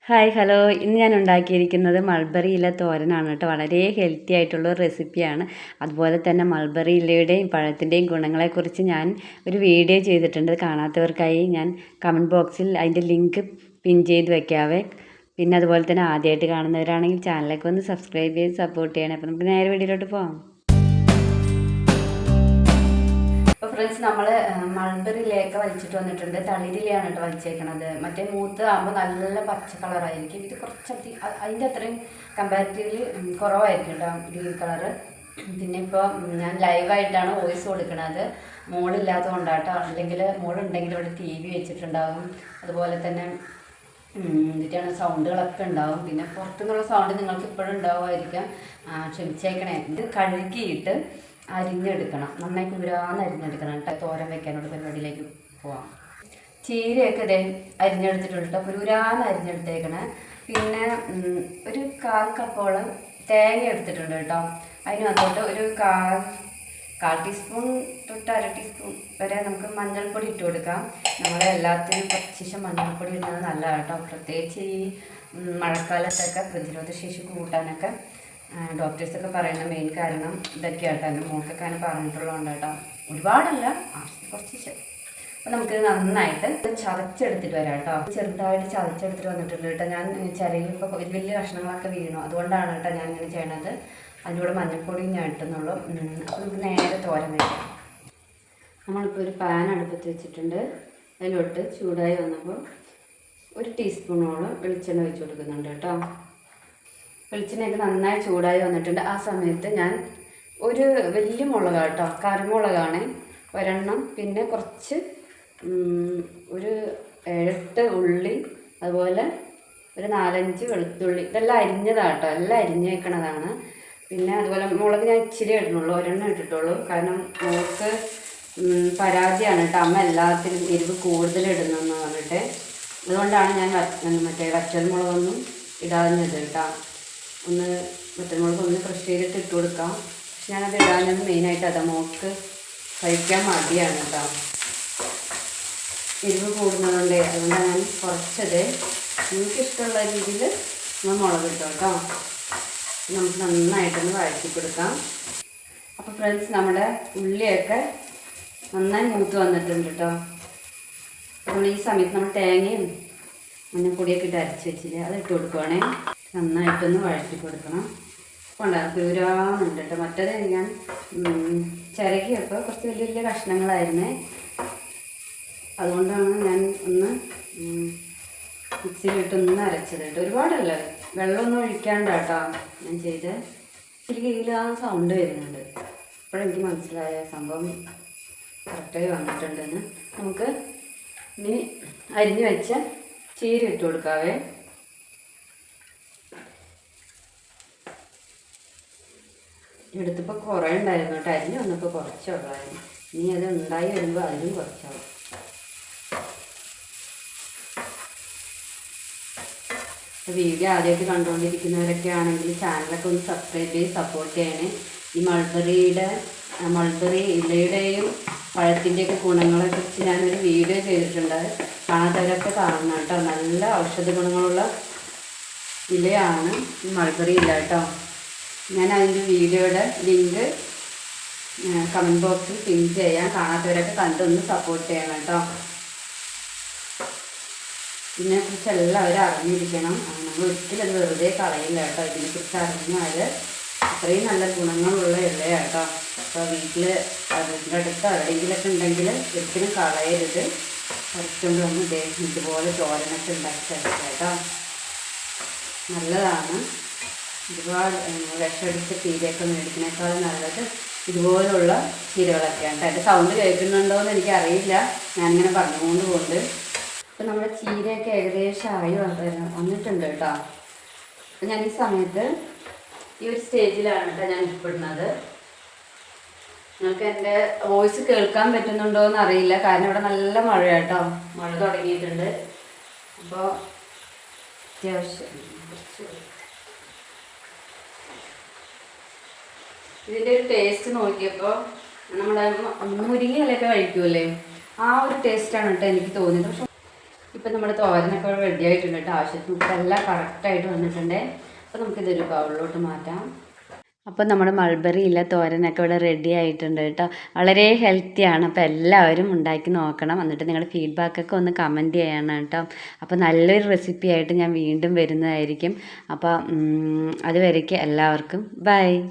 Hi hello ഇന്ന് ഞാൻ ഉണ്ടാക്കിയിരിക്കുന്നത് മൾബറി ഇല തോരനാണ് കേട്ടോ. വളരെ ഹെൽത്തി ആയിട്ടുള്ള ഒരു റെസിപ്പിയാണ്. അതുപോലെ തന്നെ മൾബറി ഇലയുടെയും പഴത്തിൻ്റെയും ഗുണങ്ങളെക്കുറിച്ച് ഞാൻ ഒരു വീഡിയോ ചെയ്തിട്ടുണ്ട്. കാണാത്തവർക്കായി ഞാൻ കമൻറ്റ് ബോക്സിൽ അതിൻ്റെ ലിങ്ക് പിൻ ചെയ്ത് വെക്കാവേ. പിന്നെ അതുപോലെ തന്നെ ആദ്യമായിട്ട് കാണുന്നവരാണെങ്കിൽ ചാനലൊക്കെ ഒന്ന് സബ്സ്ക്രൈബ് ചെയ്ത് സപ്പോർട്ട് ചെയ്യണം. അപ്പം നമുക്ക് നേരെ വീഡിയോയിലോട്ട് പോകാം. അപ്പോൾ ഫ്രണ്ട്സ്, നമ്മൾ മൾബറിയിലേക്ക് വലിച്ചിട്ട് വന്നിട്ടുണ്ട്. തളിരിലയാണ് കേട്ടോ വലിച്ചേക്കണത്. മറ്റേ മൂത്ത് ആകുമ്പോൾ നല്ല പച്ച കളറായിരിക്കും. ഇത് കുറച്ചധികം അതിൻ്റെ അത്രയും കമ്പാരിറ്റീവ്ലി കുറവായിരിക്കും കേട്ടോ ഗ്രീൻ കളറ്. പിന്നെ ഇപ്പോൾ ഞാൻ ലൈവായിട്ടാണ് വോയിസ് കൊടുക്കുന്നത്. മോളില്ലാത്തത് കൊണ്ടാട്ടോ. അല്ലെങ്കിൽ മോളുണ്ടെങ്കിൽ ഇവിടെ TV വെച്ചിട്ടുണ്ടാകും. അതുപോലെ തന്നെ എന്നിട്ടാണ് സൗണ്ടുകളൊക്കെ ഉണ്ടാവും. പിന്നെ പുറത്തുനിന്നുള്ള സൗണ്ട് നിങ്ങൾക്ക് ഇപ്പോഴും ഉണ്ടാവുമായിരിക്കാം. ക്ഷമിച്ചേക്കണേ. ഇത് കഴുകിയിട്ട് അരിഞ്ഞെടുക്കണം. നന്നായി കുരാന്ന് അരിഞ്ഞെടുക്കണം കേട്ടോ. തോരൻ വെക്കാനുള്ള പരിപാടിയിലേക്ക് പോവാം. ചീരയൊക്കെ ഇതേ അരിഞ്ഞെടുത്തിട്ടുണ്ട് കേട്ടോ. കുരാന്ന് അരിഞ്ഞെടുത്തേക്കണേ. പിന്നെ ഒരു 1/4 കപ്പോളം തേങ്ങ എടുത്തിട്ടുണ്ട് കേട്ടോ. അതിനകത്തോട്ട് ഒരു കാൽ ടീസ്പൂൺ തൊട്ട് 1/2 ടീസ്പൂൺ വരെ നമുക്ക് മഞ്ഞൾപ്പൊടി ഇട്ട് കൊടുക്കാം. നമ്മളെ എല്ലാത്തിനും കുറച്ച് മഞ്ഞൾപ്പൊടി ഇടുന്നത് നല്ലതാണ് കേട്ടോ. പ്രത്യേകിച്ച് ഈ മഴക്കാലത്തൊക്കെ പ്രതിരോധശേഷി കൂട്ടാനൊക്കെ ഡോക്ടേഴ്സൊക്കെ പറയുന്ന മെയിൻ കാരണം ഇതൊക്കെയാണ് കേട്ടോ. എൻ്റെ മോൾക്കൊക്കെ അങ്ങനെ പറഞ്ഞിട്ടുള്ളതുകൊണ്ട് കേട്ടോ. ഒരുപാടല്ല, കുറച്ച്. അപ്പോൾ നമുക്കിത് നന്നായിട്ട് ചതച്ചെടുത്തിട്ട് വരാം കേട്ടോ. ചെറുതായിട്ട് ചതച്ചെടുത്തിട്ട് വന്നിട്ടുണ്ട് കേട്ടോ. ഞാൻ ചിരയിലിപ്പോൾ വലിയ വലിയ കഷ്ണങ്ങളൊക്കെ വീണു. അതുകൊണ്ടാണ് കേട്ടോ ഞാൻ ഇങ്ങനെ ചെയ്യണത്. അതിൻ്റെ കൂടെ മഞ്ഞൾപ്പൊടിയും ഞാൻ ഇട്ടെന്നുള്ളൂ. അപ്പോൾ നമുക്ക് നേരെ തോരൻ വയ്ക്കാം. നമ്മളിപ്പോൾ ഒരു പാൻ അടുപ്പത്ത് വെച്ചിട്ടുണ്ട്. അതിലോട്ട് ചൂടായി വന്നപ്പോൾ 1 ടീസ്പൂണോളം വെളിച്ചെണ്ണ ഒഴിച്ച് കൊടുക്കുന്നുണ്ട് കേട്ടോ. വെളിച്ചെണ്ണയൊക്കെ നന്നായി ചൂടായി വന്നിട്ടുണ്ട്. ആ സമയത്ത് ഞാൻ ഒരു വലിയ മുളകാണ് കേട്ടോ, കറിമുളകാണ് ഒരെണ്ണം. പിന്നെ കുറച്ച് ഒരു 7-8 ഉള്ളി, അതുപോലെ ഒരു 4-5 വെളുത്തുള്ളി. ഇതെല്ലാം അരിഞ്ഞതാണ് കേട്ടോ. എല്ലാം അരിഞ്ഞേക്കണതാണ്. പിന്നെ അതുപോലെ മുളക് ഞാൻ ഇച്ചിരി ഇടുന്നുള്ളൂ, ഒരെണ്ണം ഇട്ടിട്ടുള്ളൂ. കാരണം മോൾക്ക് പരാതിയാണ് കേട്ടോ, അമ്മ എല്ലാത്തിനും എരിവ് കൂടുതൽ ഇടുന്നെന്ന് പറഞ്ഞിട്ട്. അതുകൊണ്ടാണ് ഞാൻ മറ്റേ വറ്റൽമുളകൊന്നും ഇടാഞ്ഞത് കേട്ടോ. വറ്റൽമുളക് ഒന്ന് ക്രഷ് ചെയ്തിട്ട് ഇട്ട് കൊടുക്കാം. പക്ഷെ ഞാനത് ഇടാഞ്ഞത് മെയിനായിട്ട് അതാ, മോൾക്ക് കഴിക്കാൻ മടിയാണ് കേട്ടോ, എരിവ് കൂടുന്നതുകൊണ്ട്. അതുകൊണ്ടാണ് ഞാൻ കുറച്ചത് എനിക്കിഷ്ടമുള്ള രീതിയിൽ നമ്മൾ മുളക് ഇട്ടോ കേട്ടോ. നമുക്ക് നന്നായിട്ടൊന്ന് വഴറ്റി കൊടുക്കാം. അപ്പോൾ ഫ്രണ്ട്സ്, നമ്മുടെ ഉള്ളിയൊക്കെ നന്നായി മൂത്ത് വന്നിട്ടുണ്ട് കേട്ടോ. അപ്പോൾ ഈ സമയത്ത് നമ്മൾ തേങ്ങയും മഞ്ഞൾപ്പൊടിയൊക്കെ ഇട്ട് അരച്ച് വെച്ചില്ലേ, അത് ഇട്ട് കൊടുക്കുവാണേ. നന്നായിട്ടൊന്ന് വഴറ്റി കൊടുക്കണം. കുരാന്നുണ്ട് കേട്ടോ. മറ്റേത് ഞാൻ ചിരകിയപ്പോൾ കുറച്ച് വലിയ വലിയ കഷ്ണങ്ങളായിരുന്നേ. അതുകൊണ്ടാണ് ഞാൻ ഒന്ന് മിക്സിയിലിട്ടൊന്ന് അരച്ചത് കേട്ടോ. ഒരുപാടല്ല, വെള്ളമൊന്നും ഒഴിക്കാണ്ടാട്ടോ ഞാൻ ചെയ്ത്. ഇതിൽ ആ സൗണ്ട് വരുന്നുണ്ട്. അപ്പോഴെനിക്ക് മനസ്സിലായ സംഭവം കറക്റ്റായി വന്നിട്ടുണ്ടെന്ന്. നമുക്ക് ഇനി അരിഞ്ഞ് വെച്ച ചീര ഇട്ട് കൊടുക്കാവേ. എടുത്തപ്പോൾ കുറേ ഉണ്ടായിരുന്നു കേട്ടോ. അരിഞ്ഞ് വന്നപ്പോൾ കുറച്ചുള്ളായിരുന്നു. ഇനി അത് ഉണ്ടായി വരുമ്പോൾ അതിനും കുറച്ചാവും. വീഡിയോ ആദ്യമായിട്ട് കണ്ടുകൊണ്ടിരിക്കുന്നവരൊക്കെ ആണെങ്കിൽ ചാനലൊക്കെ ഒന്ന് സബ്സ്ക്രൈബ് ചെയ്ത് സപ്പോർട്ട് ചെയ്യണേ. ഈ മൾബറി ഇലയുടെയും പഴത്തിൻ്റെയൊക്കെ ഗുണങ്ങളെക്കുറിച്ച് ഞാനൊരു വീഡിയോ ചെയ്തിട്ടുണ്ട്. കാണാത്തവരൊക്കെ കാണണം കേട്ടോ. നല്ല ഔഷധ ഗുണങ്ങളുള്ള ഇലയാണ് ഈ മൾബറി ഇല കേട്ടോ. ഞാൻ അതിൻ്റെ വീഡിയോയുടെ ലിങ്ക് കമൻറ്റ് ബോക്സിൽ പിൻ ചെയ്യാം. കാണാത്തവരൊക്കെ കണ്ടൊന്ന് സപ്പോർട്ട് ചെയ്യണം കേട്ടോ. ഇതിനെക്കുറിച്ച് എല്ലാവരും അറിഞ്ഞിരിക്കണം. നമ്മൾ ഒരിക്കലും അത് വെറുതെ കളയില്ല കേട്ടോ. ഇതിനെക്കുറിച്ച് അറിഞ്ഞാൽ അത്രയും നല്ല ഗുണങ്ങളുള്ള ഇലയാണ് കേട്ടോ. അപ്പോൾ വീട്ടിൽ അതിൻ്റെ അടുത്ത് എവിടെയെങ്കിലൊക്കെ ഉണ്ടെങ്കിൽ ഒരിക്കലും കളയരുത്. പറിച്ചുകൊണ്ട് വന്ന് ഇതുപോലെ തോരനൊക്കെ ഉണ്ടാക്കി തരാം കേട്ടോ. നല്ലതാണ്. ഒരുപാട് വിഷമടിച്ച ചീരയൊക്കെ മേടിക്കുന്നേക്കാൾ നല്ലത് ഇതുപോലുള്ള ചീരകളൊക്കെയാണ് കേട്ടോ. എൻ്റെ സൗണ്ട് കേൾക്കുന്നുണ്ടോ എന്ന് എനിക്കറിയില്ല, ഞാനിങ്ങനെ പറഞ്ഞുകൊണ്ട് പോകുന്നുണ്ട്. അപ്പോൾ നമ്മുടെ ചീരയൊക്കെ ഏകദേശം ആയി വന്നിട്ടുണ്ട് കേട്ടോ. അപ്പം ഞാൻ ഈ സമയത്ത് ഈ ഒരു സ്റ്റേജിലാണ് കേട്ടോ ഞാൻ ഇഷ്ടപ്പെടുന്നത്. നിങ്ങൾക്ക് എൻ്റെ വോയിസ് കേൾക്കാൻ പറ്റുന്നുണ്ടോ എന്ന് അറിയില്ല, കാരണം ഇവിടെ നല്ല മഴ കേട്ടോ. മഴ തുടങ്ങിയിട്ടുണ്ട്. അപ്പോൾ അത്യാവശ്യം ഇതിൻ്റെ ഒരു ടേസ്റ്റ് നോക്കിയപ്പോൾ നമ്മുടെ മുരിങ്ങയിലൊക്കെ കഴിക്കുമല്ലേ, ആ ഒരു ടേസ്റ്റാണ് കേട്ടോ എനിക്ക് തോന്നിയത്. പക്ഷെ ഇപ്പം നമ്മുടെ തോരനൊക്കെ റെഡി ആയിട്ടുണ്ട് കേട്ടോ. ആവശ്യത്തിന് ഉപ്പെല്ലാം കറക്റ്റായിട്ട് വന്നിട്ടുണ്ട്. അപ്പോൾ നമുക്കിതൊരു ബൗളിലോട്ട് മാറ്റാം. അപ്പോൾ നമ്മുടെ മൾബറി ഇല്ല തോരനൊക്കെ ഇവിടെ റെഡി ആയിട്ടുണ്ട് കേട്ടോ. വളരെ ഹെൽത്തിയാണ്. അപ്പോൾ എല്ലാവരും ഉണ്ടാക്കി നോക്കണം. എന്നിട്ട് നിങ്ങളുടെ ഫീഡ്ബാക്കൊക്കെ ഒന്ന് കമൻറ്റ് ചെയ്യണം കേട്ടോ. അപ്പോൾ നല്ലൊരു റെസിപ്പി ആയിട്ട് ഞാൻ വീണ്ടും വരുന്നതായിരിക്കും. അപ്പോൾ അതുവരേക്കും എല്ലാവർക്കും ബൈ.